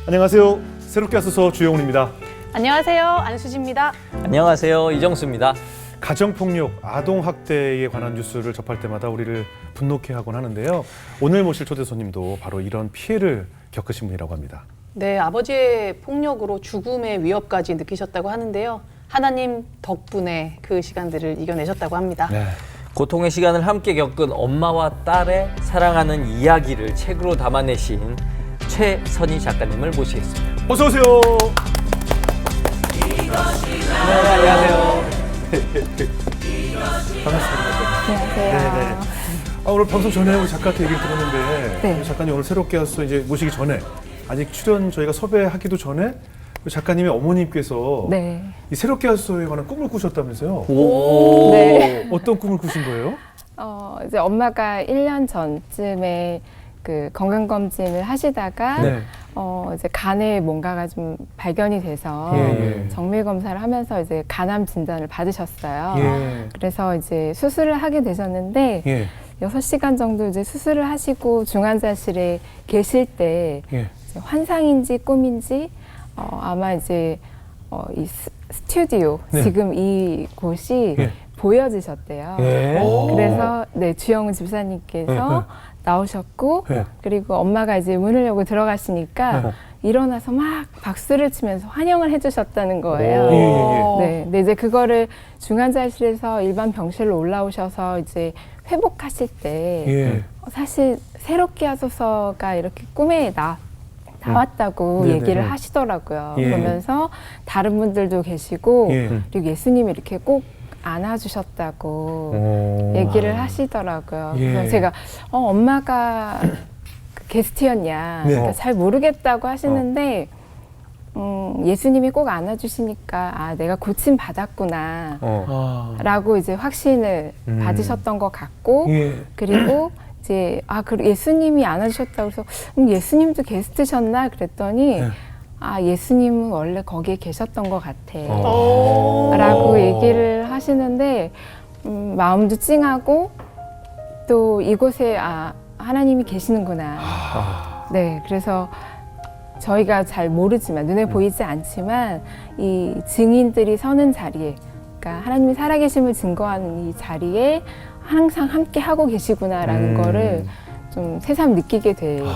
안녕하세요. 새롭게 하소서 주영훈입니다. 안녕하세요. 안수지입니다. 안녕하세요. 이정수입니다. 가정폭력, 아동학대에 관한 뉴스를 접할 때마다 우리를 분노케 하곤 하는데요. 오늘 모실 초대 손님도 바로 이런 피해를 겪으신 분이라고 합니다. 네, 아버지의 폭력으로 죽음의 위협까지 느끼셨다고 하는데요. 하나님 덕분에 그 시간들을 이겨내셨다고 합니다. 네. 고통의 시간을 함께 겪은 엄마와 딸의 사랑하는 이야기를 책으로 담아내신 최선희 작가님을 모시겠습니다. 어서 오세요. 네, 안녕하세요. 반갑습니다. 안녕하세요. 네네. 오늘 방송 전에 우리 작가한테 얘기를 들었는데 네. 우리 작가님 오늘 새롭게 하소서 이제 모시기 전에 아직 출연 저희가 섭외하기도 전에 우리 작가님의 어머님께서 네. 이 새롭게 하소서에 관한 꿈을 꾸셨다면서요? 오. 네. 어떤 꿈을 꾸신 거예요? 이제 엄마가 1년 전쯤에 그 건강검진을 하시다가 네. 이제 간에 뭔가가 좀 발견이 돼서 예. 정밀검사를 하면서 이제 간암 진단을 받으셨어요. 예. 그래서 이제 수술을 하게 되셨는데 예. 6시간 정도 이제 수술을 하시고 중환자실에 계실 때 예. 이제 환상인지 꿈인지 아마 이제 이 스튜디오 네. 지금 이 곳이 예. 보여지셨대요. 예. 그래서 네 주영훈 집사님께서 나오셨고 예. 그리고 엄마가 이제 문을 열고 들어가시니까 일어나서 막 박수를 치면서 환영을 해주셨다는 거예요. 오. 네, 근데 이제 그거를 중환자실에서 일반 병실로 올라오셔서 이제 회복하실 때 예. 사실 새롭게 하소서가 이렇게 꿈에 나왔다고 네네. 얘기를 하시더라고요. 예. 그러면서 다른 분들도 계시고 예. 그리고 예수님이 이렇게 꼭 안아주셨다고 오. 얘기를 하시더라고요. 예. 그래서 제가 엄마가 게스트였냐 네. 그러니까 잘 모르겠다고 하시는데 예수님이 꼭 안아주시니까 내가 고침 받았구나 라고 이제 확신을 받으셨던 것 같고 예. 그리고 이제 그리고 예수님이 안아주셨다고 해서 예수님도 게스트셨나 그랬더니 네. 예수님은 원래 거기에 계셨던 것 같아 오. 라고 얘기를 하시는데 마음도 찡하고 또 이곳에 하나님이 계시는구나. 네, 그래서 저희가 잘 모르지만 눈에 보이지 않지만 이 증인들이 서는 자리에 그러니까 하나님이 살아계심을 증거하는 이 자리에 항상 함께 하고 계시구나라는 거를 좀 새삼 느끼게 될 것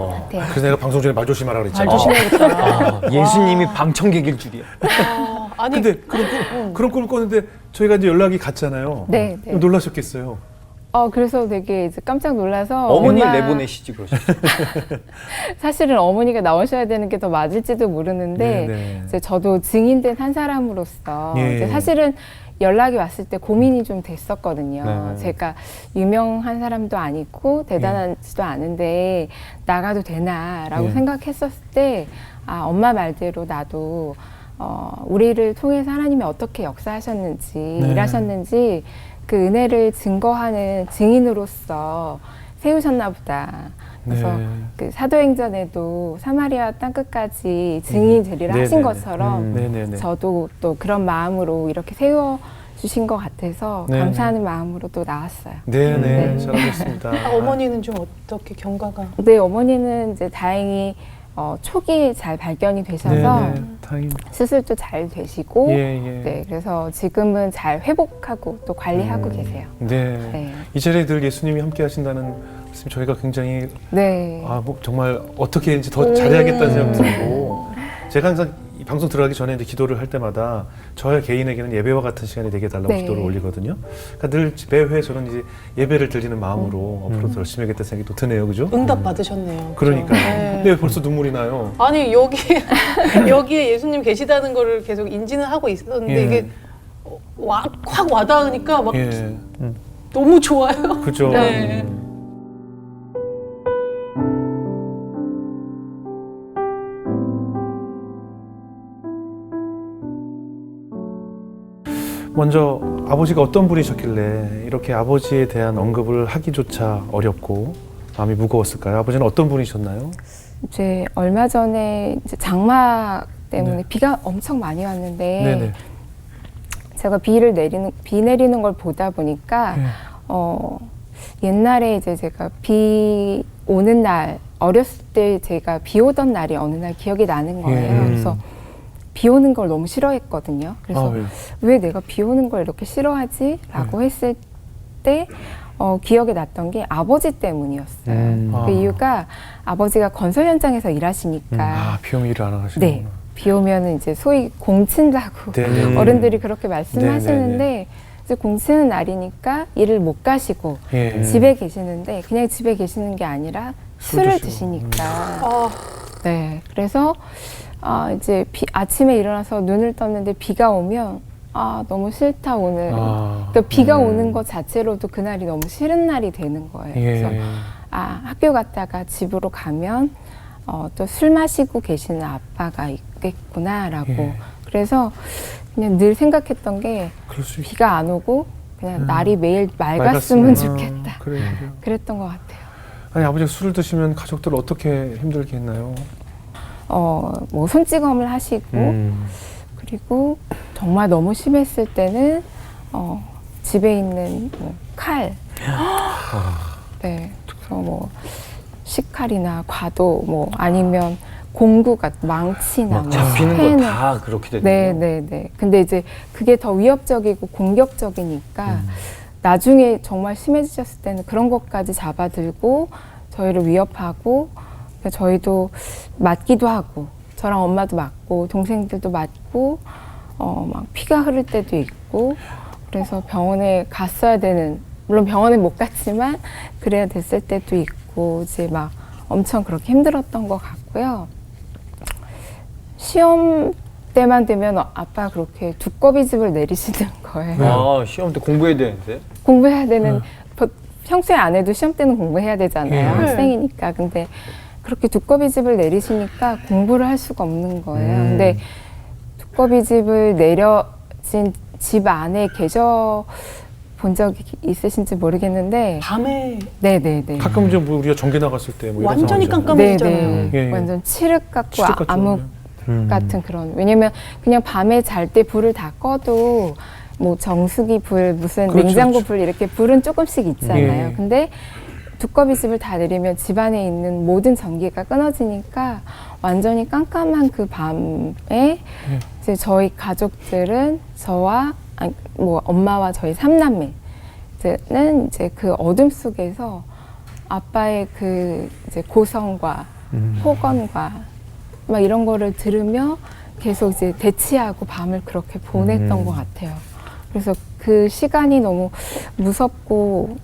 같아요. 그래서 내가 방송 전에 말 조심하라 그랬잖아. 말 조심해야겠다. 예수님이 방청객일 줄이야. 아니, 근데 그런 꿈을 꿨는데 저희가 이제 연락이 갔잖아요. 네, 네. 놀라셨겠어요. 그래서 되게 이제 깜짝 놀라서 어머니를 엄마- 내보내시지 그러셨어요. 사실은 어머니가 나오셔야 되는 게 더 맞을지도 모르는데 네네. 이제 저도 증인된 한 사람으로서 예. 이제 사실은 연락이 왔을 때 고민이 좀 됐었거든요. 네. 제가 유명한 사람도 아니고 대단하지도 않은데 나가도 되나라고 예. 생각했었을 때 엄마 말대로 나도 우리를 통해서 하나님이 어떻게 역사하셨는지 네. 일하셨는지 그 은혜를 증거하는 증인으로서 세우셨나 보다. 그래서 네. 그 사도행전에도 사마리아 땅끝까지 증인이 되리라 하신 네네네. 것처럼 네네네. 저도 또 그런 마음으로 이렇게 세워주신 것 같아서 네네. 감사하는 마음으로 또 나왔어요. 네네. 네. 잘하셨습니다. 어머니는 좀 어떻게 경과가? 네, 어머니는 이제 다행히 초기 잘 발견이 되셔서 네네. 다행입니다. 수술도 잘 되시고 예. 네, 그래서 지금은 잘 회복하고 또 관리하고 계세요. 네. 네. 이 자리에 늘 예수님이 함께 하신다는 말씀 저희가 굉장히 네. 뭐 정말 어떻게 이제 더 잘해야겠다는 생각이 들고 제가 항상 이 방송 들어가기 전에 이제 기도를 할 때마다 저의 개인에게는 예배와 같은 시간이 되게 해달라고 네. 기도를 올리거든요. 그러니까 늘 매회 저는 이제 예배를 드리는 마음으로 앞으로도 열심히 하겠다는 생각이 또 드네요, 그죠? 응답 받으셨네요. 그러니까요. 네. 근데 왜 벌써 눈물이 나요? 아니 여기에 예수님 계시다는 거를 계속 인지는 하고 있었는데 예. 이게 확 와닿으니까 막 예, 너무 좋아요. 그죠. 네. 먼저 아버지가 어떤 분이셨길래 이렇게 아버지에 대한 언급을 하기조차 어렵고 마음이 무거웠을까요? 아버지는 어떤 분이셨나요? 이제 얼마 전에 이제 장마 때문에 네. 비가 엄청 많이 왔는데 네네. 제가 비 내리는 걸 보다 보니까 예. 옛날에 이제 제가 비 오는 날 어렸을 때 제가 비 오던 날이 어느 날 기억이 나는 거예요. 예. 그래서 비 오는 걸 너무 싫어했거든요. 그래서 예. 왜 내가 비 오는 걸 이렇게 싫어하지? 라고 했을 때 기억에 났던 게 아버지 때문이었어요. 아. 그 이유가 아버지가 건설 현장에서 일하시니까 아, 비용 일을 안 하시는구나. 네, 비 오면 이제 소위 공친다고 네. 어른들이 그렇게 말씀하시는데 네. 이제 공치는 날이니까 일을 못 가시고 예. 집에 계시는데 그냥 집에 계시는 게 아니라 술 술을 드시고. 드시니까 아, 네, 그래서 이제 아침에 일어나서 눈을 떴는데 비가 오면 너무 싫다 오늘. 아. 그러니까 비가 오는 것 자체로도 그날이 너무 싫은 날이 되는 거예요. 예. 그래서 학교 갔다가 집으로 가면 또 술 마시고 계시는 아빠가 있겠구나라고. 예. 그래서 그냥 늘 생각했던 게 그럴 수 있... 비가 안 오고 그냥 날이 매일 맑았으면 좋겠다. 그래요. 그랬던 것 같아요. 아니, 아버지가 술을 드시면 가족들 어떻게 힘들게 했나요? 뭐 손찌검을 하시고 그리고 정말 너무 심했을 때는 집에 있는 뭐 칼, 네, 그래서 뭐 식칼이나 과도 뭐 아니면 공구가 망치나 뭐 잡히는 펜을 거 다 그렇게 되네요. 네. 근데 이제 그게 더 위협적이고 공격적이니까 나중에 정말 심해지셨을 때는 그런 것까지 잡아들고 저희를 위협하고 저희도 맞기도 하고 저랑 엄마도 맞고 동생들도 맞고 막 피가 흐를 때도 있고 그래서 병원에 갔어야 되는 물론 병원에 못 갔지만 그래야 됐을 때도 있고 이제 막 엄청 그렇게 힘들었던 것 같고요. 시험 때만 되면 아빠가 그렇게 두꺼비집을 내리시는 거예요. 시험 때 공부해야 되는데. 공부해야 되는 평소에 안 해도 시험 때는 공부해야 되잖아요. 학생이니까. 근데 그렇게 두꺼비집을 내리시니까 공부를 할 수가 없는 거예요. 근데 두꺼비집을 내려진 집 안에 계셔 본 적이 있으신지 모르겠는데 밤에 네네네. 가끔 이제 뭐 우리가 전기 나갔을 때 뭐 이런 완전히 상황이잖아요. 깜깜해지잖아요. 예. 완전 칠흑 같고 칠흑 같죠. 암흑 같은 그런. 왜냐면 그냥 밤에 잘 때 불을 다 꺼도 뭐 정수기 불, 무슨 그렇죠, 냉장고 그렇죠. 불 이렇게 불은 조금씩 있잖아요. 예. 근데 두꺼비집을 다 내리면 집안에 있는 모든 전기가 끊어지니까 완전히 깜깜한 그 밤에 이제 저희 가족들은 저와 뭐 엄마와 저희 삼남매는 이제 그 어둠 속에서 아빠의 그 이제 고성과 폭언과 막 이런 거를 들으며 계속 이제 대치하고 밤을 그렇게 보냈던 것 같아요. 그래서 그 시간이 너무 무섭고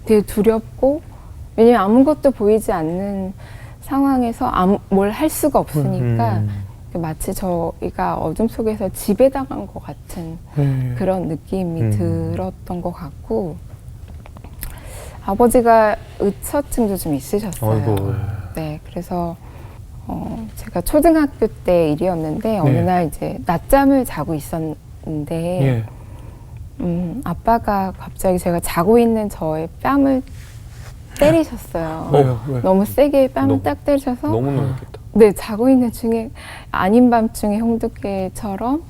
되게 두렵고 왜냐면 아무것도 보이지 않는 상황에서 뭘 할 수가 없으니까 마치 저희가 어둠 속에서 지배당한 것 같은 그런 느낌이 들었던 것 같고 아버지가 의처증도 좀 있으셨어요. 아이고. 네, 그래서 제가 초등학교 때 일이었는데 어느 네. 날 이제 낮잠을 자고 있었는데 예. 아빠가 갑자기 제가 자고 있는 저의 뺨을 때리셨어요. 왜요? 왜? 너무 세게 뺨을 너무- 딱 때리셔서 너무 놀랐겠다. 네, 자고 있는 중에 아닌 밤중에 홍두깨처럼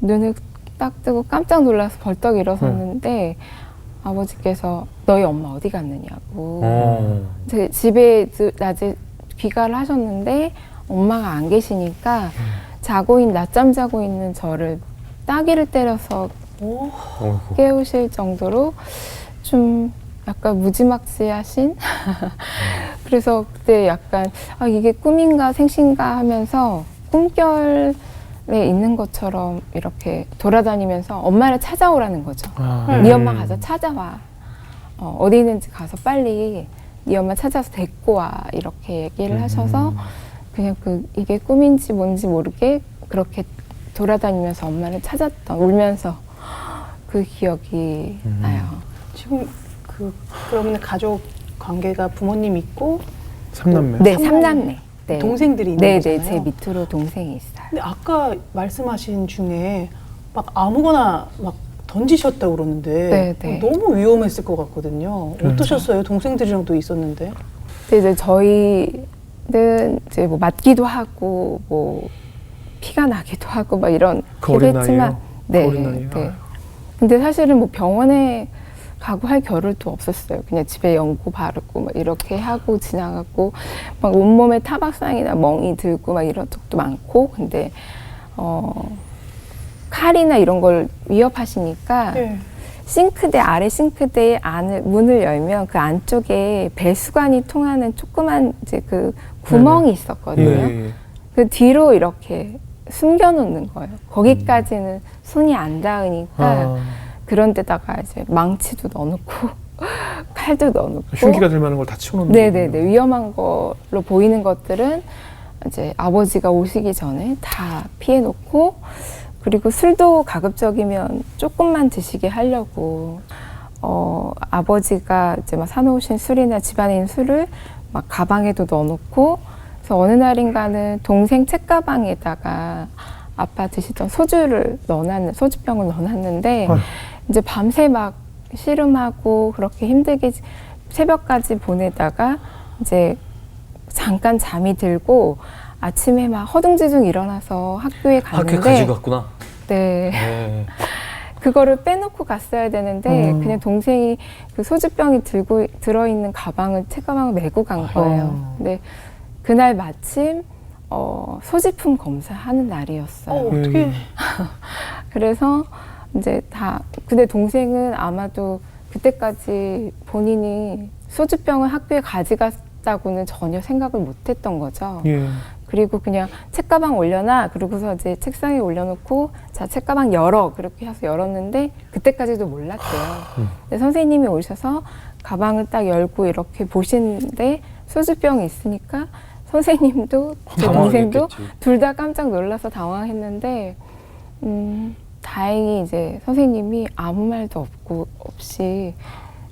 눈을 딱 뜨고 깜짝 놀라서 벌떡 일어섰는데 아버지께서 너희 엄마 어디 갔느냐고 제 집에 낮에 귀가를 하셨는데 엄마가 안 계시니까 낮잠 자고 있는 저를 따귀를 때려서 깨우실 정도로 좀 약간 무지막지하신 그래서 그때 약간 이게 꿈인가 생신가 하면서 꿈결에 있는 것처럼 이렇게 돌아다니면서 엄마를 찾아오라는 거죠. 네 엄마 가서 찾아와. 어디 있는지 가서 빨리 네 엄마 찾아서 데리고 와. 이렇게 얘기를 하셔서 그냥 이게 꿈인지 뭔지 모르게 그렇게 돌아다니면서 엄마를 찾았던 울면서 그 기억이 나요. 지금 그러면 가족 관계가 부모님 있고 삼남매. 네, 삼남매. 네. 동생들이 있는 네, 거잖아요. 제 밑으로 동생이 있어요. 근데 아까 말씀하신 중에 막 아무거나 막 던지셨다고 그러는데 네. 너무 위험했을 것 같거든요. 어떠셨어요? 동생들이랑도 있었는데. 근데 이제 저희는 이제 뭐 맞기도 하고 뭐 피가 나기도 하고 막 이런 그 어린 했지만 나이에요? 그 어린 나이에? 네. 근데 사실은 뭐 병원에 각오할 겨를도 없었어요. 그냥 집에 연고 바르고 막 이렇게 하고 지나가고 막 온몸에 타박상이나 멍이 들고 막 이런 적도 많고 근데 칼이나 이런 걸 위협하시니까 네. 싱크대 아래 싱크대의 안을 문을 열면 그 안쪽에 배수관이 통하는 조그만 이제 그 구멍이 있었거든요. 예. 그 뒤로 이렇게 숨겨놓는 거예요. 거기까지는 손이 안 닿으니까 아, 그런 데다가 이제 망치도 넣어놓고 칼도 넣어놓고 흉기가 될 만한 걸 다 치워놓는 네네네 거군요. 위험한 걸로 보이는 것들은 이제 아버지가 오시기 전에 다 피해놓고 그리고 술도 가급적이면 조금만 드시게 하려고 아버지가 이제 막 사놓으신 술이나 집안에 있는 술을 막 가방에도 넣어놓고 그래서 어느 날인가는 동생 책가방에다가 아빠 드시던 소주병을 넣어놨는데 아휴. 이제 밤새 막 씨름하고 그렇게 힘들게 새벽까지 보내다가 이제 잠깐 잠이 들고 아침에 막 허둥지둥 일어나서 학교에 학교에 갔는데 가지고 갔구나. 네. 네. 그거를 빼놓고 갔어야 되는데 그냥 동생이 그 소주병이 들어있는 책가방을 메고 간 거예요. 근데 그날 마침 소지품 검사하는 날이었어요. 어떻게? 그래서 이제 근데 동생은 아마도 그때까지 본인이 소주병을 학교에 가져갔다고는 전혀 생각을 못 했던 거죠. 예. 그리고 그냥 책가방 올려놔. 그러고서 이제 책상에 올려놓고 자, 책가방 열어. 그렇게 해서 열었는데 그때까지도 몰랐대요. 근데 선생님이 오셔서 가방을 딱 열고 이렇게 보시는데 소주병이 있으니까 선생님도 제 동생도 당황했겠지. 둘 다 깜짝 놀라서 당황했는데 다행히 이제 선생님이 아무 말도 없이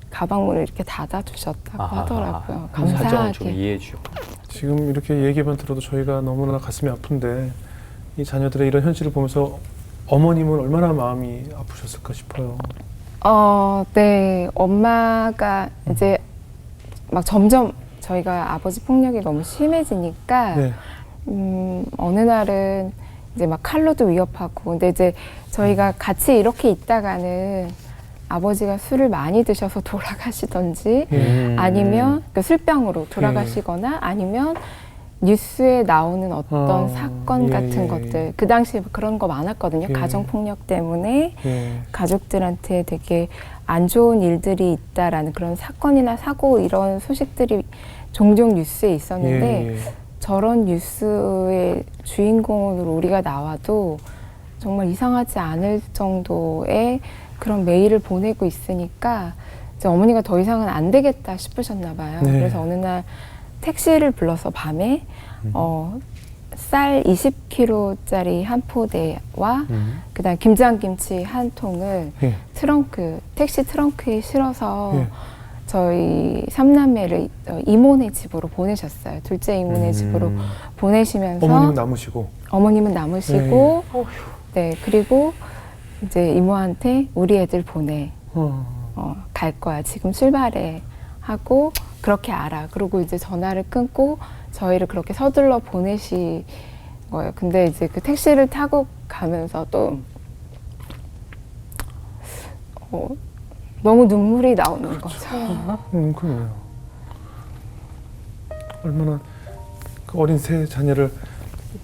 가방 문을 이렇게 닫아주셨다고 하더라고요. 사정을 좀 감사하게. 이해해 주셨고. 지금 이렇게 얘기만 들어도 저희가 너무나 가슴이 아픈데 이 자녀들의 이런 현실을 보면서 어머님은 얼마나 마음이 아프셨을까 싶어요. 네. 엄마가 이제 막 점점 저희가 아버지 폭력이 너무 심해지니까 네. 어느 날은 이제 막 칼로도 위협하고 근데 이제 저희가 같이 이렇게 있다가는 아버지가 술을 많이 드셔서 돌아가시던지 아니면 그 술병으로 돌아가시거나 아니면 뉴스에 나오는 어떤 사건 예, 같은 예, 것들 예. 그 당시에 그런 거 많았거든요. 예. 가정폭력 때문에 예. 가족들한테 되게 안 좋은 일들이 있다라는 그런 사건이나 사고 이런 소식들이 종종 뉴스에 있었는데 예. 저런 뉴스의 주인공으로 우리가 나와도 정말 이상하지 않을 정도의 그런 메일을 보내고 있으니까 이제 어머니가 더 이상은 안 되겠다 싶으셨나 봐요. 네. 그래서 어느 날 택시를 불러서 밤에 쌀 20kg짜리 한 포대와 그다음 김장김치 한 통을 예. 택시 트렁크에 실어서 예. 저희 삼남매를 이모네 집으로 보내셨어요. 둘째 이모네 집으로 보내시면서 어머님은 남으시고. 어머님은 남으시고 네 그리고 이제 이모한테 우리 애들 보내 갈 거야 지금 출발해 하고 그렇게 알아. 그리고 이제 전화를 끊고 저희를 그렇게 서둘러 보내신 거예요. 근데 이제 그 택시를 타고 가면서 또 너무 눈물이 나오는 거죠. 그래요. 얼마나 그 어린 새 자녀를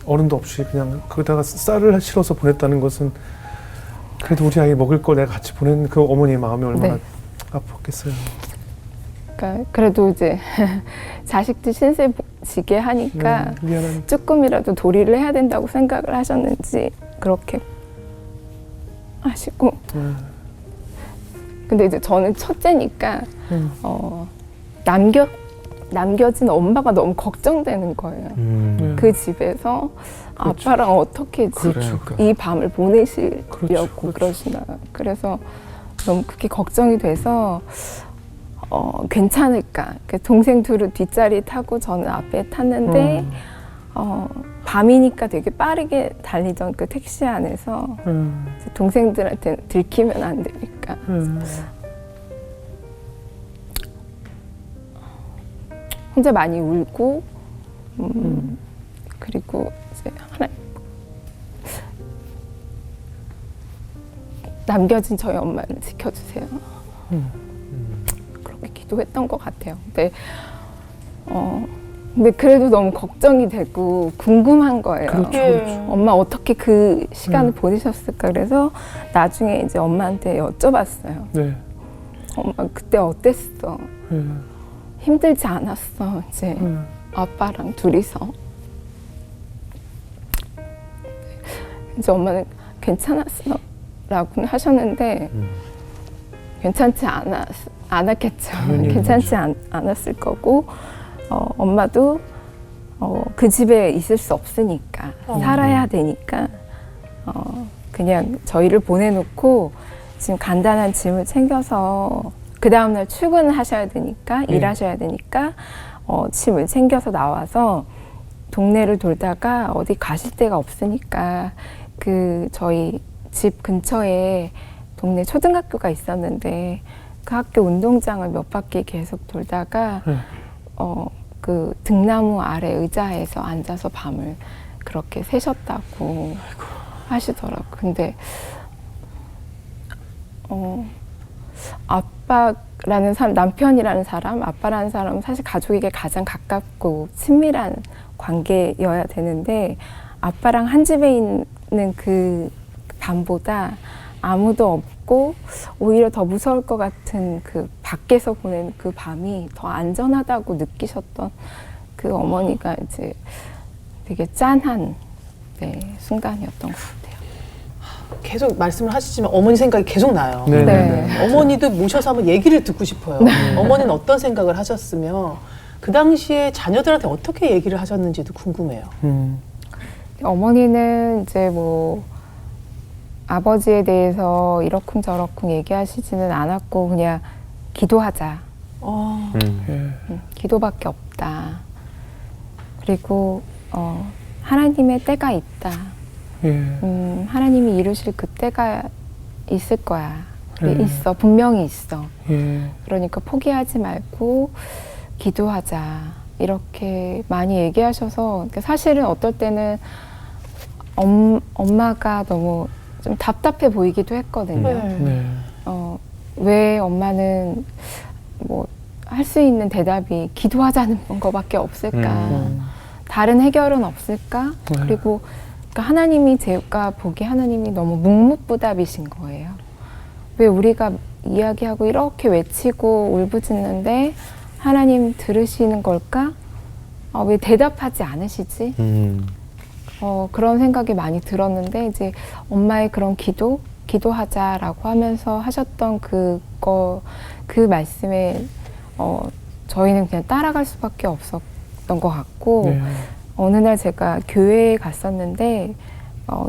어른도 없이 그냥 거기다가 쌀을 실어서 보냈다는 것은 그래도 우리 아이 먹을 걸 내가 같이 보낸 그 어머니의 마음이 얼마나 네. 아팠겠어요. 그러니까 그래도 이제 자식들 신세 지게 하니까 미안한. 조금이라도 도리를 해야 된다고 생각을 하셨는지 그렇게 하시고 근데 이제 저는 첫째니까 남겨진 엄마가 너무 걱정되는 거예요. 그 집에서 그렇죠. 아빠랑 어떻게 그렇죠. 이 밤을 보내시려고 그렇죠. 그러시나. 그래서 너무 그게 걱정이 돼서 괜찮을까. 동생 둘은 뒷자리 타고 저는 앞에 탔는데 밤이니까 되게 빠르게 달리던 그 택시 안에서 동생들한테 들키면 안 되니까 혼자 많이 울고 그리고 이제 남겨진 저희 엄마를 지켜주세요. 되기도 했던 것 같아요. 근데 그래도 너무 걱정이 되고 궁금한 거예요. 그렇죠, 예. 그렇죠. 엄마 어떻게 그 시간을 보내셨을까? 그래서 나중에 이제 엄마한테 여쭤봤어요. 네. 엄마 그때 어땠어? 예. 힘들지 않았어? 이제 아빠랑 둘이서. 이제 엄마는 괜찮았어 라고는 하셨는데 괜찮지 않았겠죠. 당연히 괜찮지 않았을 거고 엄마도 그 집에 있을 수 없으니까 살아야 되니까 그냥 저희를 보내놓고 지금 간단한 짐을 챙겨서 그 다음날 출근을 하셔야 되니까 일하셔야 되니까 짐을 챙겨서 나와서 동네를 돌다가 어디 가실 데가 없으니까 그 저희 집 근처에 동네 초등학교가 있었는데 그 학교 운동장을 몇 바퀴 계속 돌다가 그 등나무 아래 의자에서 앉아서 밤을 그렇게 새셨다고 하시더라고요. 근데 아빠라는 사람, 남편이라는 사람, 아빠라는 사람은 사실 가족에게 가장 가깝고 친밀한 관계여야 되는데 아빠랑 한 집에 있는 그 밤보다 아무도 없고 오히려 더 무서울 것 같은 그 밖에서 보낸 그 밤이 더 안전하다고 느끼셨던 그 어머니가 이제 되게 짠한 순간이었던 것 같아요. 계속 말씀을 하시지만 어머니 생각이 계속 나요. 네. 네. 어머니도 모셔서 한번 얘기를 듣고 싶어요. 어머니는 어떤 생각을 하셨으며 그 당시에 자녀들한테 어떻게 얘기를 하셨는지도 궁금해요. 어머니는 이제 뭐 아버지에 대해서 이러쿵저러쿵 얘기하시지는 않았고 그냥 기도하자. 예. 기도밖에 없다. 그리고 하나님의 때가 있다. 예. 하나님이 이루실 그 때가 있을 거야. 그래, 네. 있어. 분명히 있어. 예. 그러니까 포기하지 말고 기도하자. 이렇게 많이 얘기하셔서 그러니까 사실은 어떨 때는 엄마가 너무 좀 답답해 보이기도 했거든요. 네. 왜 엄마는 뭐 할 수 있는 대답이 기도하자는 거밖에 없을까? 다른 해결은 없을까? 네. 그리고 그러니까 하나님이 제가 보기에 하나님이 너무 묵묵부답이신 거예요. 왜 우리가 이야기하고 이렇게 외치고 울부짖는데 하나님 들으시는 걸까? 왜 대답하지 않으시지? 그런 생각이 많이 들었는데 이제 엄마의 그런 기도하자라고 하면서 하셨던 그 말씀에 저희는 그냥 따라갈 수밖에 없었던 것 같고 네. 어느 날 제가 교회에 갔었는데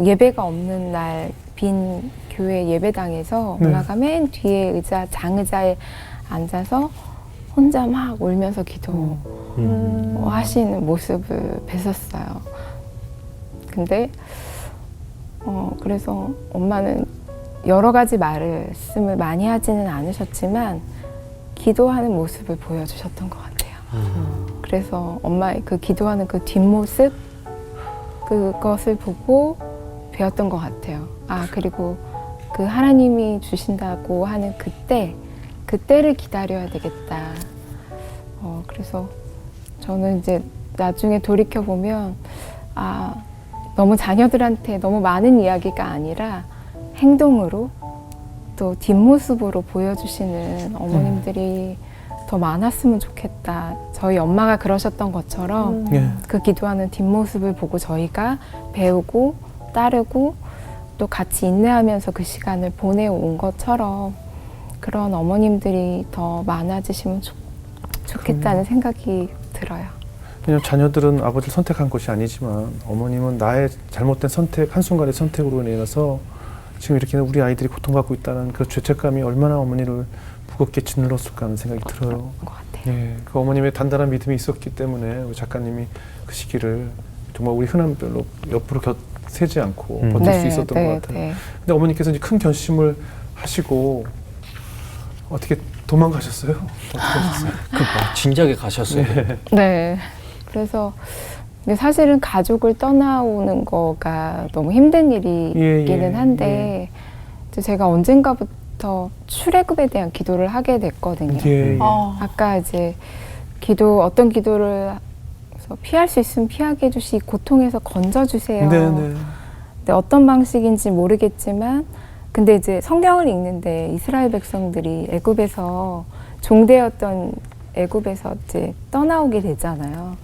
예배가 없는 날 빈 교회 예배당에서 네. 엄마가 맨 뒤에 장의자에 앉아서 혼자 막 울면서 기도 하시는 모습을 뵀었어요. 근데 그래서 엄마는 여러 가지 말씀을 많이 하지는 않으셨지만 기도하는 모습을 보여주셨던 것 같아요. 그래서 엄마의 그 기도하는 그 뒷모습 그것을 보고 배웠던 것 같아요. 그리고 그 하나님이 주신다고 하는 그때를 기다려야 되겠다. 그래서 저는 이제 나중에 돌이켜보면 너무 자녀들한테 너무 많은 이야기가 아니라 행동으로 또 뒷모습으로 보여주시는 어머님들이 더 많았으면 좋겠다. 저희 엄마가 그러셨던 것처럼 예. 그 기도하는 뒷모습을 보고 저희가 배우고 따르고 또 같이 인내하면서 그 시간을 보내온 것처럼 그런 어머님들이 더 많아지시면 좋겠다는 생각이 들어요. 왜냐면 자녀들은 아버지를 선택한 것이 아니지만 어머님은 나의 잘못된 선택, 한순간의 선택으로 인해서 지금 이렇게 우리 아이들이 고통받고 있다는 그 죄책감이 얼마나 어머니를 무겁게 짓눌렀을까 하는 생각이 들어요. 것 같아요. 예, 그 어머님의 단단한 믿음이 있었기 때문에 우리 작가님이 그 시기를 정말 우리 흔한 별로 옆으로 세지 않고 버틸 수 있었던 것 같아요. 근데 어머니께서 이제 큰 결심을 하시고 어떻게 도망가셨어요? 어떻게 하셨어요? 진작에 가셨어요. 네. 그래서 근데 사실은 가족을 떠나오는 거가 너무 힘든 일이기는 한데 이제 제가 언젠가부터 그때부터 출애굽에 대한 기도를 하게 됐거든요. 예, 예. 아까 이제 어떤 기도를 해서 피할 수 있으면 피하게 해주시, 고통에서 건져주세요. 네, 네. 근데 어떤 방식인지 모르겠지만, 근데 이제 성경을 읽는데 이스라엘 백성들이 애굽에서 종되었던 애굽에서 이제 떠나오게 되잖아요.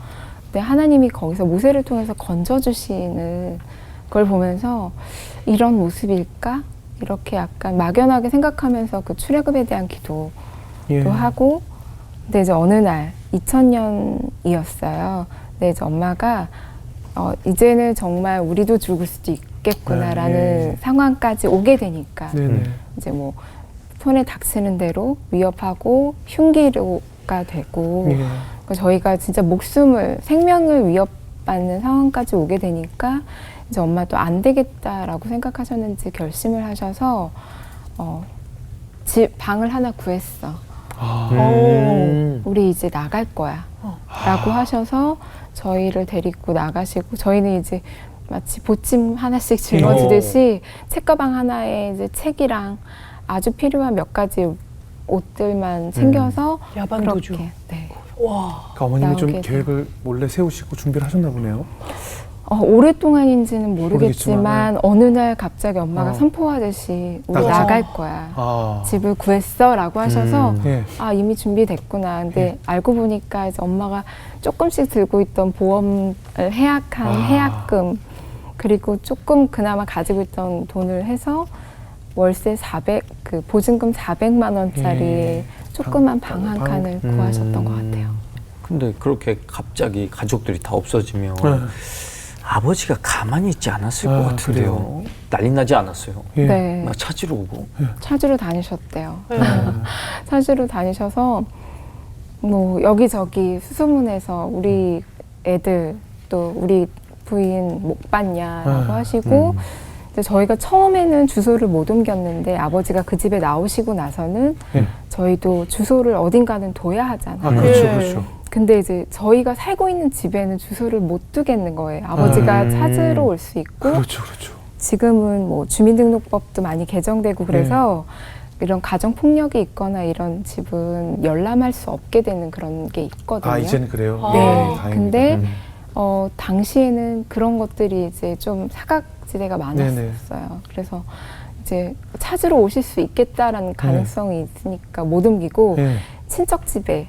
근데 하나님이 거기서 모세를 통해서 건져주시는 걸 보면서 이런 모습일까? 이렇게 약간 막연하게 생각하면서 그 출애굽에 대한 기도도 예. 하고, 근데 이제 어느 날 2000년이었어요. 근데 이제 엄마가 이제는 정말 우리도 죽을 수도 있겠구나라는 예. 상황까지 오게 되니까 네네. 이제 뭐 손에 닥치는 대로 위협하고 흉기가 되고 예. 그러니까 저희가 진짜 생명을 위협받는 상황까지 오게 되니까 이제 엄마도 안 되겠다라고 생각하셨는지 결심을 하셔서 방을 하나 구했어. 우리 이제 나갈 거야. 라고 하셔서 저희를 데리고 나가시고, 저희는 이제 마치 보침 하나씩 짊어지듯이 책가방 하나에 이제 책이랑 아주 필요한 몇 가지 옷들만 챙겨서 야반도주. 그렇게, 네. 와. 그러니까 어머님이 좀 나오게 계획을 몰래 세우시고 준비를 하셨나 보네요. 오랫동안인지는 모르겠지만 모르겠지만, 어느 날 갑자기 엄마가 어. 선포하듯이 우리 나가자. 나갈 거야. 아. 집을 구했어 라고 하셔서 예. 아, 이미 준비됐구나. 근데 예. 알고 보니까 이제 엄마가 조금씩 들고 있던 보험을 해약한 해약금, 그리고 조금 그나마 가지고 있던 돈을 해서 월세 그 보증금 400만 원짜리 예. 조그만 방 한 칸을 구하셨던 것 같아요. 근데 그렇게 갑자기 가족들이 다 없어지면 네. 아버지가 가만히 있지 않았을 아, 것 같은데요. 그래요? 난리 나지 않았어요. 예. 네. 막 찾으러 오고. 찾으러 다니셨대요. 네. 찾으러 다니셔서 뭐 여기저기 수소문해서 우리 애들 또 우리 부인 못 봤냐라고 하시고, 근데 저희가 처음에는 주소를 못 옮겼는데 아버지가 그 집에 나오시고 나서는 예. 저희도 주소를 어딘가는 둬야 하잖아요. 아, 그렇죠, 예. 그렇죠. 근데 이제 저희가 살고 있는 집에는 주소를 못 두겠는 거예요. 아버지가 찾으러 올 수 있고, 그렇죠, 그렇죠. 지금은 뭐 주민등록법도 많이 개정되고 그래서 이런 가정 폭력이 있거나 이런 집은 열람할 수 없게 되는 그런 게 있거든요. 아, 이제는 그래요. 네. 다행입니다. 근데 당시에는 그런 것들이 이제 좀 사각지대가 많았었어요. 그래서 이제 찾으러 오실 수 있겠다라는 가능성이 있으니까 못 옮기고 예. 친척 집에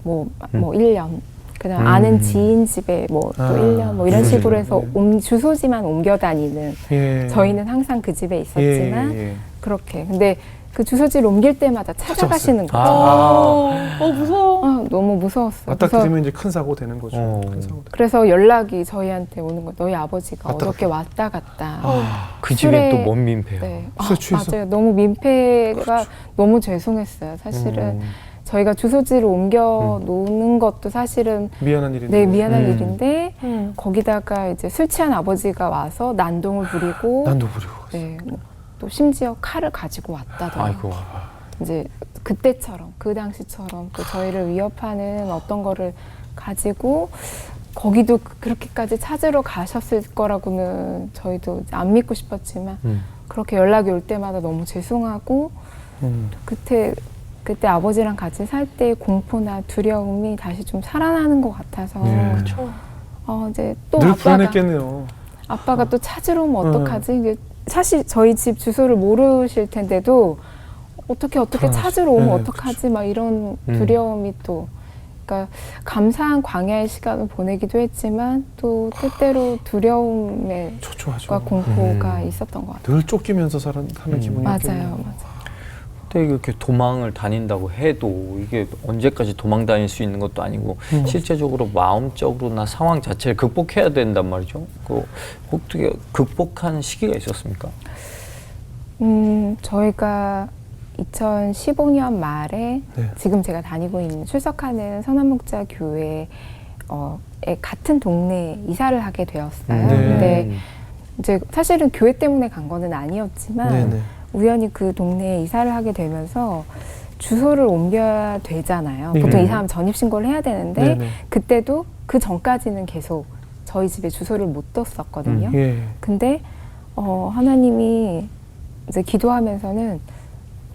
뭐 1년, 그다음 아는 지인 집에 뭐 또 1년 뭐 이런 주소지. 식으로 해서 주소지만 옮겨 다니는, 예. 저희는 항상 그 집에 있었지만 예, 예. 그렇게. 근데 그 주소지를 옮길 때마다 찾아가시는 거예요. 무서워. 너무 무서웠어요. 맞닥뜨리면 이제 큰 사고 되는 거죠. 큰 사고. 그래서 연락이 저희한테 오는 거예요. 너희 아버지가 왔다 어저께 왔다 갔다. 그 술에- 집에 또 뭔 민폐요. 네. 술 취해서. 맞아요. 너무 민폐가 너무 죄송했어요. 사실은 저희가 주소지를 옮겨 놓는 것도 사실은 미안한 일인데. 네, 미안한 일인데 음. 거기다가 이제 술 취한 아버지가 와서 난동을 부리고, 난도 부리고. 네, 또 심지어 칼을 가지고 왔다더라고요. 아이고. 이제 그때처럼, 그 당시처럼 또 저희를 위협하는 어떤 거를 가지고 거기도 그렇게까지 찾으러 가셨을 거라고는 저희도 이제 안 믿고 싶었지만 그렇게 연락이 올 때마다 너무 죄송하고, 그때 아버지랑 같이 살 때의 공포나 두려움이 다시 좀 살아나는 것 같아서 그렇죠. 이제 또 늘 불안했겠네요. 아빠가 또 찾으러 오면 어떡하지? 이게 사실 저희 집 주소를 모르실 텐데도 어떻게 불안하죠. 찾으러 오면 네, 어떡하지? 막 이런 두려움이 또, 그러니까 감사한 광야의 시간을 보내기도 했지만 또 때때로 두려움과 초조하죠. 공포가 있었던 것 같아요. 늘 쫓기면서 사는 기분이었겠네요. 맞아요. 근데 이렇게 도망을 다닌다고 해도 이게 언제까지 도망 다닐 수 있는 것도 아니고 실제적으로 마음적으로나 상황 자체를 극복해야 된단 말이죠. 어떻게 극복한 시기가 있었습니까? 저희가 2015년 말에 네. 지금 제가 다니고 있는 출석하는 선한목자 교회에 같은 동네에 이사를 하게 되었어요. 네. 근데 이제 사실은 교회 때문에 간 거는 아니었지만 네네. 우연히 그 동네에 이사를 하게 되면서 주소를 옮겨야 되잖아요. 네. 보통 이사하면 전입신고를 해야 되는데 네네. 그때도 그 전까지는 계속 저희 집에 주소를 못 뒀었거든요. 예. 근데 하나님이 이제 기도하면서는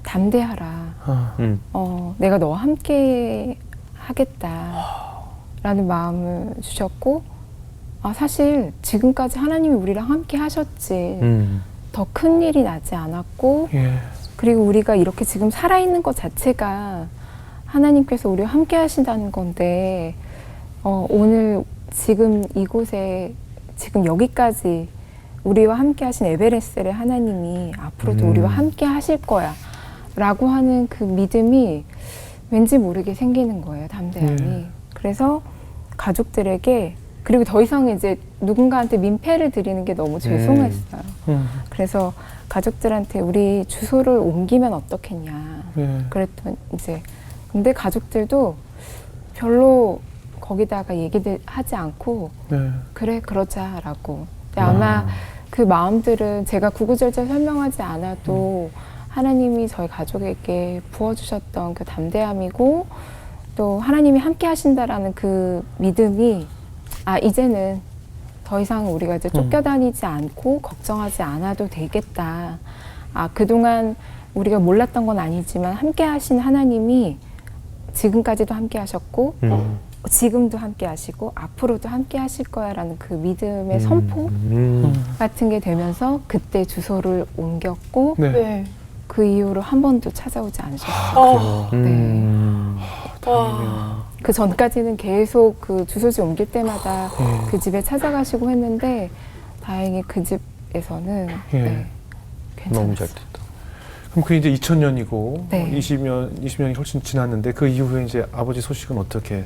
담대하라. 아, 내가 너와 함께 하겠다라는 마음을 주셨고, 사실 지금까지 하나님이 우리랑 함께 하셨지 더 큰 일이 나지 않았고, 예. 그리고 우리가 이렇게 지금 살아있는 것 자체가 하나님께서 우리와 함께 하신다는 건데, 오늘 지금 이곳에 지금 여기까지 우리와 함께 하신 에베레스의 하나님이 앞으로도 우리와 함께 하실 거야 라고 하는 그 믿음이 왠지 모르게 생기는 거예요, 담대함이. 그래서 가족들에게, 그리고 더 이상 이제 누군가한테 민폐를 드리는 게 너무 죄송했어요. 그래서 가족들한테 우리 주소를 옮기면 어떻겠냐. 예. 그랬더니 이제, 근데 가족들도 별로 거기다가 얘기를 하지 않고, 네. 그래, 그러자라고. 근데 아마 그 마음들은 제가 구구절절 설명하지 않아도 하나님이 저희 가족에게 부어주셨던 그 담대함이고, 또 하나님이 함께 하신다라는 그 믿음이, 이제는 더 이상 우리가 이제 쫓겨다니지 않고 걱정하지 않아도 되겠다. 그동안 우리가 몰랐던 건 아니지만 함께 하신 하나님이 지금까지도 함께 하셨고, 지금도 함께 하시고, 앞으로도 함께 하실 거야 라는 그 믿음의 선포 같은 게 되면서 그때 주소를 옮겼고, 네. 네. 그 이후로 한 번도 찾아오지 않으셨어요. 네. 그 전까지는 계속 그 주소지 옮길 때마다 그 집에 찾아가시고 했는데, 다행히 그 집에서는 예. 괜찮았어요. 너무 잘 됐다. 그럼 그 이제 2000년이고 네. 20년이 훨씬 지났는데 그 이후에 이제 아버지 소식은 어떻게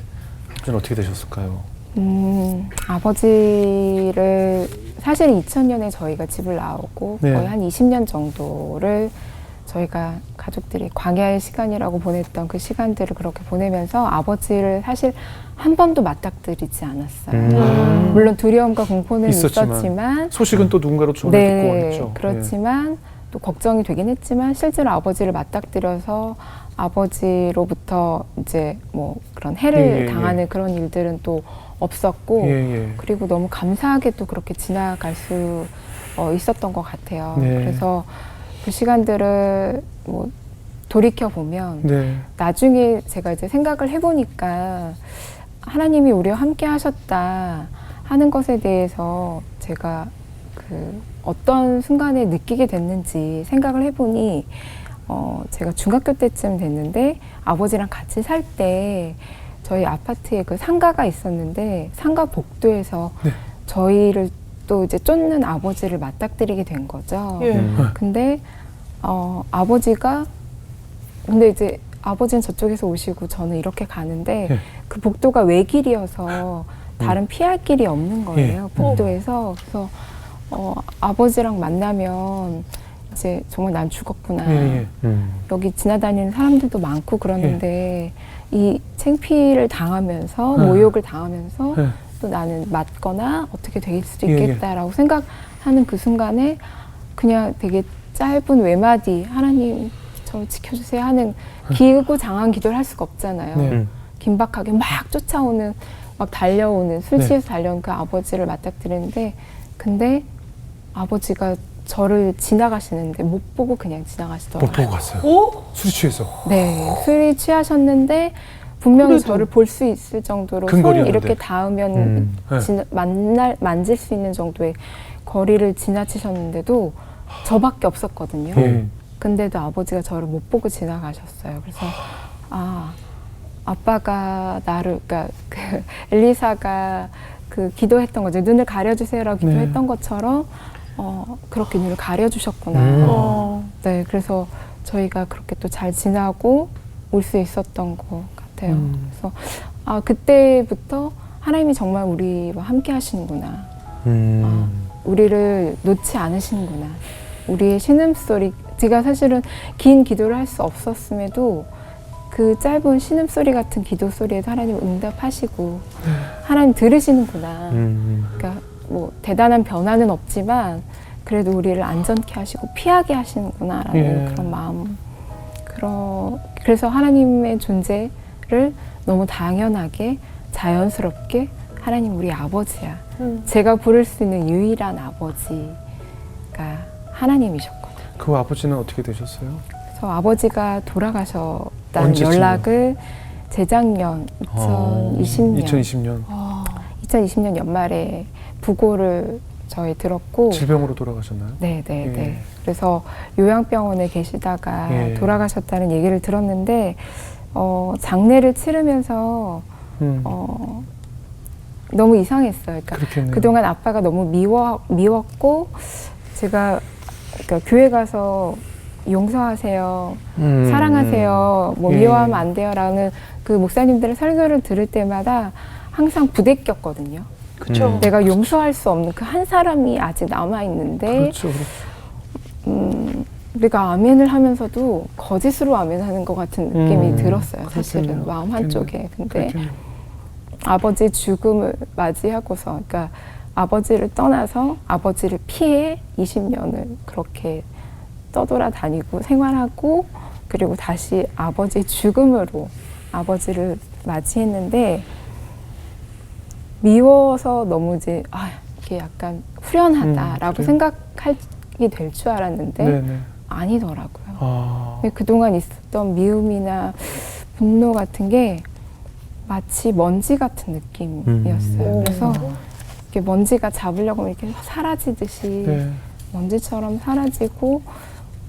되셨을까요? 아버지를 사실 2000년에 저희가 집을 나오고 네. 거의 한 20년 정도를 저희가 가족들이 광야의 시간이라고 보냈던 그 시간들을 그렇게 보내면서 아버지를 사실 한 번도 맞닥뜨리지 않았어요. 물론 두려움과 공포는 있었지만 소식은 또 누군가로 전해 듣고 했죠. 그렇지만 또 걱정이 되긴 했지만 실제로 아버지를 맞닥뜨려서 아버지로부터 이제 뭐 그런 해를 당하는 그런 일들은 또 없었고, 그리고 너무 감사하게 또 그렇게 지나갈 수 있었던 것 같아요. 네. 그래서 그 시간들을 뭐 돌이켜 보면 네. 나중에 제가 이제 생각을 해보니까 하나님이 우리와 함께 하셨다 하는 것에 대해서 제가 그 어떤 순간에 느끼게 됐는지 생각을 해보니, 제가 중학교 때쯤 됐는데 아버지랑 같이 살 때 저희 아파트에 그 상가가 있었는데 상가 복도에서 네. 저희를 또 이제 쫓는 아버지를 맞닥뜨리게 된 거죠. 근데 근데 이제 아버지는 저쪽에서 오시고 저는 이렇게 가는데 그 복도가 외길이어서 다른 피할 길이 없는 거예요. 복도에서. 그래서 아버지랑 만나면 이제 정말 난 죽었구나. 여기 지나다니는 사람들도 많고 그러는데 이 창피를 당하면서 모욕을 당하면서 또 나는 맞거나 어떻게 될 수도 있겠다라고 생각하는 그 순간에 그냥 되게 짧은 외마디, 하나님 저를 지켜주세요 하는 길고 장한 기도를 할 수가 없잖아요. 긴박하게 막 쫓아오는, 막 달려오는, 술 취해서 달려온 그 아버지를 맞닥뜨리는데, 근데 아버지가 저를 지나가시는데 못 보고 그냥 지나가시더라고요. 못 보고 갔어요? 술이 취해서? 네, 술이 취하셨는데 분명히 그래도 저를 볼 수 있을 정도로 큰 손 거리였는데. 이렇게 닿으면 만질 수 있는 정도의 거리를 지나치셨는데도 저밖에 없었거든요. 근데도 아버지가 저를 못 보고 지나가셨어요. 그래서 아빠가 나를, 그러니까 그 엘리사가 그 기도했던 거죠. 눈을 가려주세요라고 기도했던 것처럼 그렇게 눈을 가려주셨구나. 네, 그래서 저희가 그렇게 또 잘 지나고 올 수 있었던 것 같아요. 그래서 그때부터 하나님이 정말 우리와 함께 하시는구나. 우리를 놓지 않으시는구나. 우리의 신음소리, 제가 사실은 긴 기도를 할 수 없었음에도 그 짧은 신음소리 같은 기도 소리에도 하나님 응답하시고 하나님 들으시는구나. 그러니까 뭐 대단한 변화는 없지만 그래도 우리를 안전케 하시고 피하게 하시는구나라는 그런 마음. 그래서 하나님의 존재를 너무 당연하게 자연스럽게 하나님 우리 아버지야. 제가 부를 수 있는 유일한 아버지가 하나님이셨거든요. 그 아버지는 어떻게 되셨어요? 그래서 아버지가 돌아가셨다는 언제쯤이요? 연락을 재작년 2020년 2020년 2020년 연말에 부고를 저희 들었고 질병으로 돌아가셨나요? 네네네. 예. 그래서 요양병원에 계시다가 예. 돌아가셨다는 얘기를 들었는데 장례를 치르면서 너무 이상했어요. 그러니까 그렇겠네요. 그동안 아빠가 너무 미웠고 제가 그러니까 교회 가서 용서하세요, 사랑하세요, 뭐 예. 미워하면 안 돼요라는 그 목사님들의 설교를 들을 때마다 항상 부대꼈거든요. 그렇죠. 내가 용서할 수 없는 그 한 사람이 아직 남아 있는데, 그렇죠. 우리가 아멘을 하면서도 거짓으로 아멘하는 것 같은 느낌이 들었어요. 사실은 그렇겠네요. 마음 한쪽에. 근데 그렇겠네요. 아버지 죽음을 맞이하고서, 그러니까 아버지를 떠나서 아버지를 피해 20년을 그렇게 떠돌아다니고 생활하고, 그리고 다시 아버지의 죽음으로 아버지를 맞이했는데, 미워서 너무 이제 이게 약간 후련하다라고 그래요. 생각이 될 줄 알았는데 네네. 아니더라고요. 그동안 있었던 미움이나 분노 같은 게 마치 먼지 같은 느낌이었어요. 그래서 이렇게 먼지가 잡으려고 하면 이렇게 사라지듯이 네. 먼지처럼 사라지고,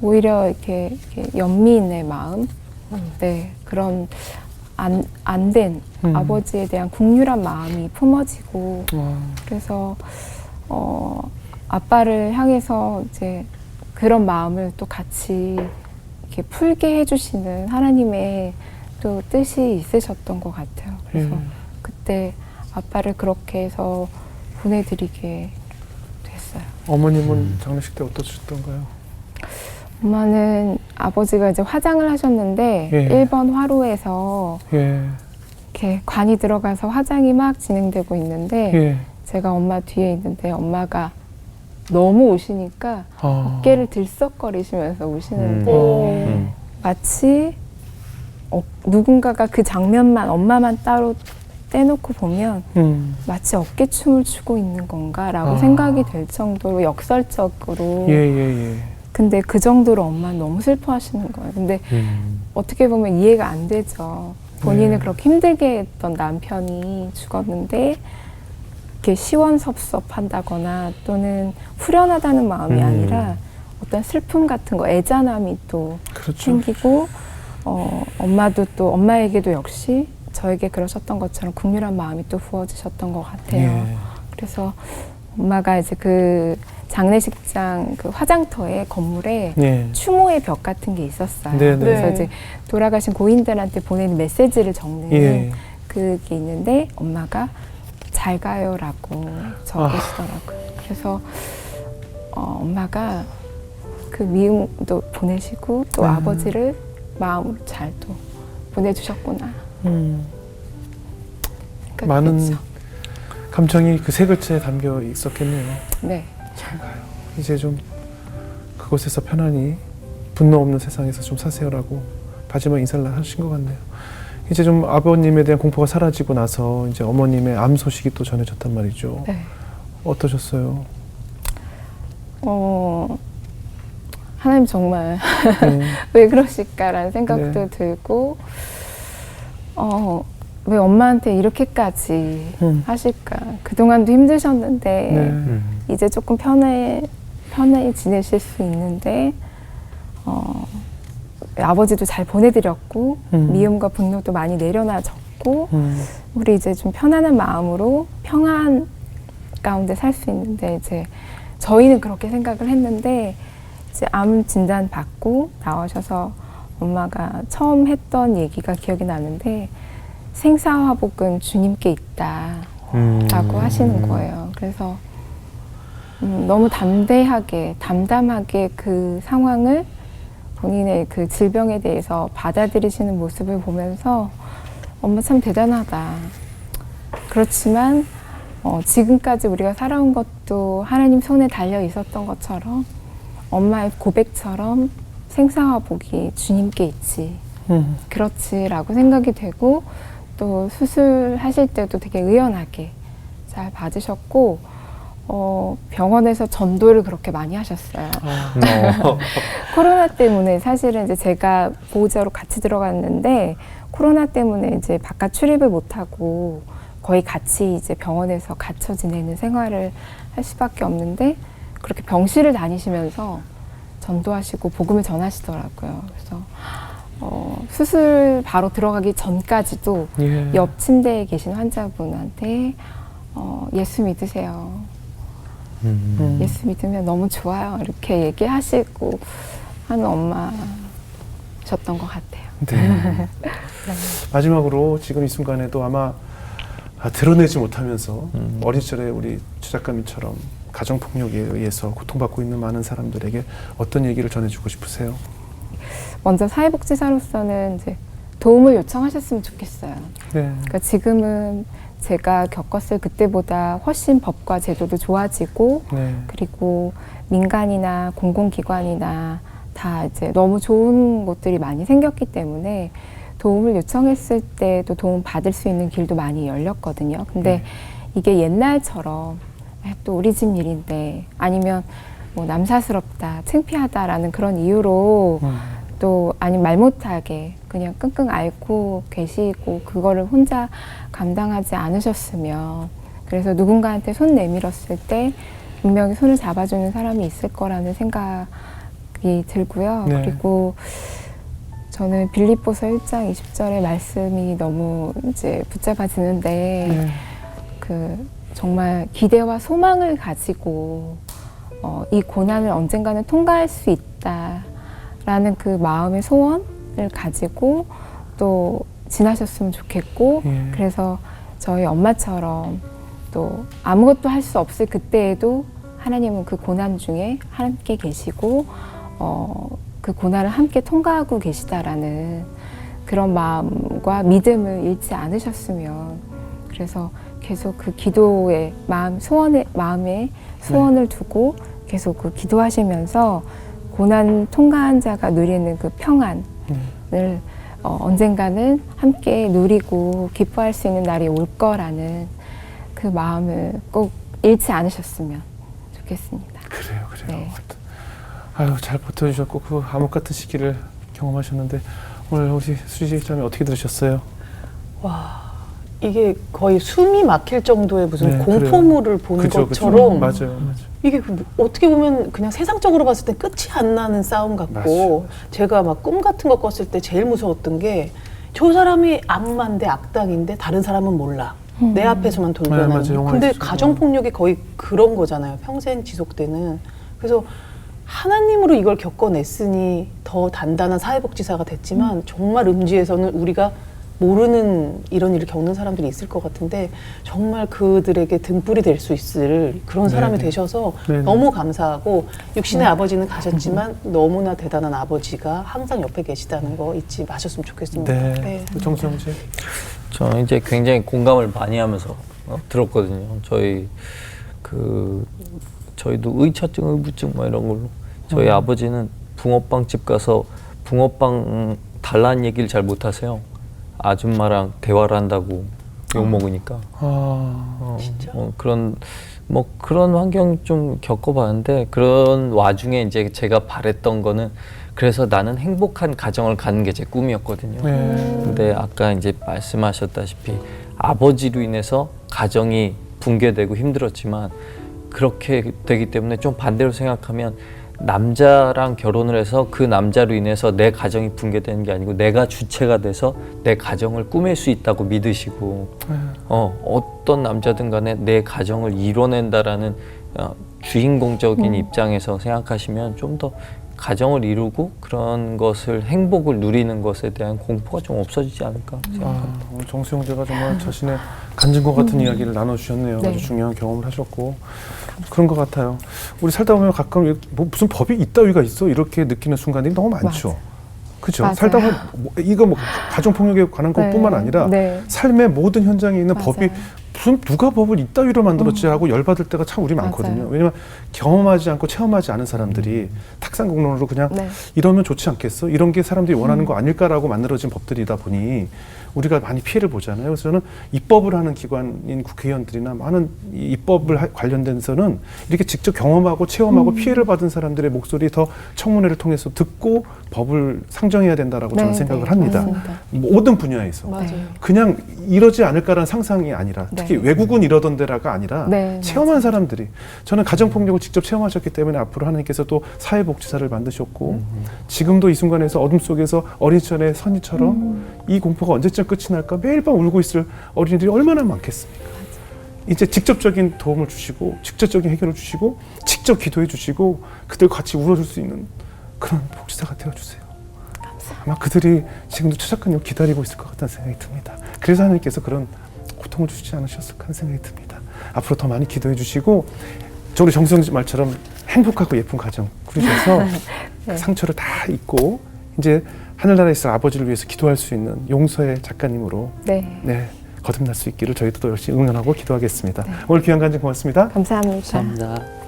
오히려 이렇게 연민의 마음, 네, 그런 안 된 아버지에 대한 국률한 마음이 품어지고, 그래서 아빠를 향해서 이제 그런 마음을 또 같이 이렇게 풀게 해주시는 하나님의 또 뜻이 있으셨던 것 같아요. 그래서 그때 아빠를 그렇게 해서 보내드리게 됐어요. 어머님은 장례식 때 어떠셨던가요? 엄마는 아버지가 이제 화장을 하셨는데 예. 1번 화로에서 예. 이렇게 관이 들어가서 화장이 막 진행되고 있는데 예. 제가 엄마 뒤에 있는데 엄마가 너무 우시니까 어깨를 들썩거리시면서 우시는데 마치 누군가가 그 장면만 엄마만 따로 떼놓고 보면 마치 어깨춤을 추고 있는 건가라고 생각이 될 정도로 역설적으로. 예. 근데 그 정도로 엄마는 너무 슬퍼하시는 거예요. 근데 어떻게 보면 이해가 안 되죠. 본인을 그렇게 힘들게 했던 남편이 죽었는데 이렇게 시원섭섭한다거나 또는 후련하다는 마음이 아니라 어떤 슬픔 같은 거, 애잔함이 또 그렇죠. 생기고, 엄마도 또 엄마에게도 역시 저에게 그러셨던 것처럼 국률한 마음이 또 부어지셨던 것 같아요. 예. 그래서 엄마가 이제 그 장례식장 그 화장터의 건물에 예. 추모의 벽 같은 게 있었어요. 네네. 그래서 이제 돌아가신 고인들한테 보내는 메시지를 적는 예. 그게 있는데 엄마가 잘 가요라고 적으시더라고요. 그래서 엄마가 그 미움도 보내시고 또 아버지를 마음으로 잘 또 보내주셨구나. 많은 생각했죠. 감정이 그 세 글자에 담겨 있었겠네요. 네. 잘 가요. 이제 좀 그곳에서 편안히 분노 없는 세상에서 좀 사세요라고 마지막 인사를 하신 것 같네요. 이제 좀 아버님에 대한 공포가 사라지고 나서 이제 어머님의 암 소식이 또 전해졌단 말이죠. 네. 어떠셨어요? 하나님 정말 네. 왜 그러실까라는 생각도 네. 들고, 왜 엄마한테 이렇게까지 하실까? 그동안도 힘드셨는데 네. 이제 조금 편히 지내실 수 있는데 아버지도 잘 보내드렸고 미움과 분노도 많이 내려놔졌고 우리 이제 좀 편안한 마음으로 평안 가운데 살 수 있는데, 이제 저희는 그렇게 생각을 했는데 이제 암 진단 받고 나오셔서 엄마가 처음 했던 얘기가 기억이 나는데, 생사화복은 주님께 있다라고 하시는 거예요. 그래서 너무 담담하게 그 상황을, 본인의 그 질병에 대해서 받아들이시는 모습을 보면서 엄마 참 대단하다. 그렇지만 지금까지 우리가 살아온 것도 하나님 손에 달려 있었던 것처럼 엄마의 고백처럼 생사화복이 주님께 있지. 그렇지라고 생각이 되고, 또 수술하실 때도 되게 의연하게 잘 받으셨고, 병원에서 전도를 그렇게 많이 하셨어요. 어. 코로나 때문에 사실은 이제 제가 보호자로 같이 들어갔는데 코로나 때문에 이제 바깥 출입을 못하고 거의 같이 이제 병원에서 갇혀 지내는 생활을 할 수밖에 없는데 그렇게 병실을 다니시면서 전도하시고 복음을 전하시더라고요. 그래서 수술 바로 들어가기 전까지도 예. 옆 침대에 계신 환자분한테 예수 믿으세요. 예수 믿으면 너무 좋아요. 이렇게 얘기하시고 하는 엄마셨던 것 같아요. 네. 마지막으로 지금 이 순간에도 아마 드러내지 못하면서 어린 시절에 우리 최 작가님처럼 가정폭력에 의해서 고통받고 있는 많은 사람들에게 어떤 얘기를 전해주고 싶으세요? 먼저 사회복지사로서는 이제 도움을 요청하셨으면 좋겠어요. 네. 그러니까 지금은 제가 겪었을 그때보다 훨씬 법과 제도도 좋아지고 네. 그리고 민간이나 공공기관이나 다 이제 너무 좋은 곳들이 많이 생겼기 때문에 도움을 요청했을 때도 도움 받을 수 있는 길도 많이 열렸거든요. 근데 이게 옛날처럼 또 우리 집 일인데 아니면 뭐 남사스럽다, 창피하다라는 그런 이유로 또 아니면 말 못하게 그냥 끙끙 앓고 계시고 그거를 혼자 감당하지 않으셨으면 그래서 누군가한테 손 내밀었을 때 분명히 손을 잡아주는 사람이 있을 거라는 생각이 들고요. 네. 그리고 저는 빌립보서 1장 20절의 말씀이 너무 이제 붙잡아지는데 네. 그 정말 기대와 소망을 가지고 이 고난을 언젠가는 통과할 수 있다라는 그 마음의 소원을 가지고 또 지나셨으면 좋겠고 예. 그래서 저희 엄마처럼 또 아무것도 할 수 없을 그때에도 하나님은 그 고난 중에 함께 계시고 그 고난을 함께 통과하고 계시다라는 그런 마음과 믿음을 잃지 않으셨으면 그래서 계속 그 기도의 마음에 소원을 두고 계속 그 기도하시면서 고난 통과한 자가 누리는 그 평안을 언젠가는 함께 누리고 기뻐할 수 있는 날이 올 거라는 그 마음을 꼭 잃지 않으셨으면 좋겠습니다. 그래요. 네. 아유, 잘 버텨주셨고 그 암흑 같은 시기를 경험하셨는데 오늘 우리 수지 기자님 어떻게 들으셨어요? 와, 이게 거의 숨이 막힐 정도의 무슨 네, 공포물을 보는 그죠, 것처럼 맞아요. 이게 어떻게 보면 그냥 세상적으로 봤을 때 끝이 안 나는 싸움 같고 맞아요. 제가 막 꿈 같은 거 꿨을 때 제일 무서웠던 게 저 사람이 악마인데 악당인데 다른 사람은 몰라. 내 앞에서만 돌변하는. 맞아요. 영화에 근데 있죠. 가정폭력이 거의 그런 거잖아요. 평생 지속되는. 그래서 하나님으로 이걸 겪어냈으니 더 단단한 사회복지사가 됐지만 정말 음지에서는 우리가 모르는 이런 일을 겪는 사람들이 있을 것 같은데 정말 그들에게 등불이 될 수 있을 그런 사람이 네네. 되셔서 네네. 너무 감사하고 육신의 아버지는 가셨지만 너무나 대단한 아버지가 항상 옆에 계시다는 거 잊지 마셨으면 좋겠습니다. 네. 정수영 씨. 저는 이제 굉장히 공감을 많이 하면서 들었거든요. 저희도 의처증, 의부증 뭐 이런 걸로 저희 아버지는 붕어빵 집 가서 붕어빵 달라는 얘기를 잘 못하세요. 아줌마랑 대화를 한다고 욕 먹으니까. 진짜? 그런 환경 좀 겪어봤는데 그런 와중에 이제 제가 바랬던 거는 그래서 나는 행복한 가정을 가는 게 제 꿈이었거든요. 네. 근데 아까 이제 말씀하셨다시피 아버지로 인해서 가정이 붕괴되고 힘들었지만 그렇게 되기 때문에 좀 반대로 생각하면 남자랑 결혼을 해서 그 남자로 인해서 내 가정이 붕괴되는 게 아니고 내가 주체가 돼서 내 가정을 꾸밀 수 있다고 믿으시고 어떤 남자든 간에 내 가정을 이뤄낸다라는 주인공적인 입장에서 생각하시면 좀 더 가정을 이루고 그런 것을 행복을 누리는 것에 대한 공포가 좀 없어지지 않을까 생각합니다. 오늘 정수영 제가 정말 자신의 간증과 같은 이야기를 나눠주셨네요. 네. 아주 중요한 경험을 하셨고 그런 것 같아요. 우리 살다 보면 가끔 무슨 법이 있다위가 있어 이렇게 느끼는 순간들이 너무 많죠. 맞아요. 그죠? 맞아요. 살다 보면 이거 가정폭력에 관한 것뿐만 아니라 네. 삶의 모든 현장에 있는 맞아요. 법이 무슨 누가 법을 이따위로 만들었지 하고 열받을 때가 참 우리 많거든요. 맞아요. 왜냐면 경험하지 않고 체험하지 않은 사람들이 탁상 공론으로 그냥 네. 이러면 좋지 않겠어? 이런 게 사람들이 원하는 거 아닐까라고 만들어진 법들이다 보니 우리가 많이 피해를 보잖아요. 그래서 저는 입법을 하는 기관인 국회의원들이나 많은 이 입법을 관련돼서는 이렇게 직접 경험하고 체험하고 피해를 받은 사람들의 목소리 더 청문회를 통해서 듣고 법을 상정해야 된다라고 저는 네, 생각을 네, 합니다. 맞습니다. 모든 분야에서. 맞아요. 그냥 이러지 않을까라는 상상이 아니라 특히 네. 외국은 이러던 데라가 아니라 네, 체험한 사람들이 저는 가정폭력을 직접 체험하셨기 때문에 앞으로 하나님께서 또 사회복지사를 만드셨고 지금도 이 순간에서 어둠 속에서 어린 시절의 선이처럼 이 공포가 언제쯤 끝이 날까 매일 밤 울고 있을 어린이들이 얼마나 많겠습니까? 이제 직접적인 도움을 주시고 직접적인 해결을 주시고 직접 기도해 주시고 그들 같이 울어줄 수 있는 그런 복지사가 되어주세요. 아마 그들이 지금도 최작가님 기다리고 있을 것 같다는 생각이 듭니다. 그래서 하나님께서 그런 고통을 주시지 않으셨을까 하는 생각이 듭니다. 앞으로 더 많이 기도해 주시고 우리 정수영 말처럼 행복하고 예쁜 가정 꾸리셔서 그 상처를 다 잊고 이제 하늘나라에 있을 아버지를 위해서 기도할 수 있는 용서의 작가님으로 네. 거듭날 수 있기를 저희도 더 열심히 응원하고 기도하겠습니다. 오늘 귀한 간증 고맙습니다. 감사합니다. 감사합니다.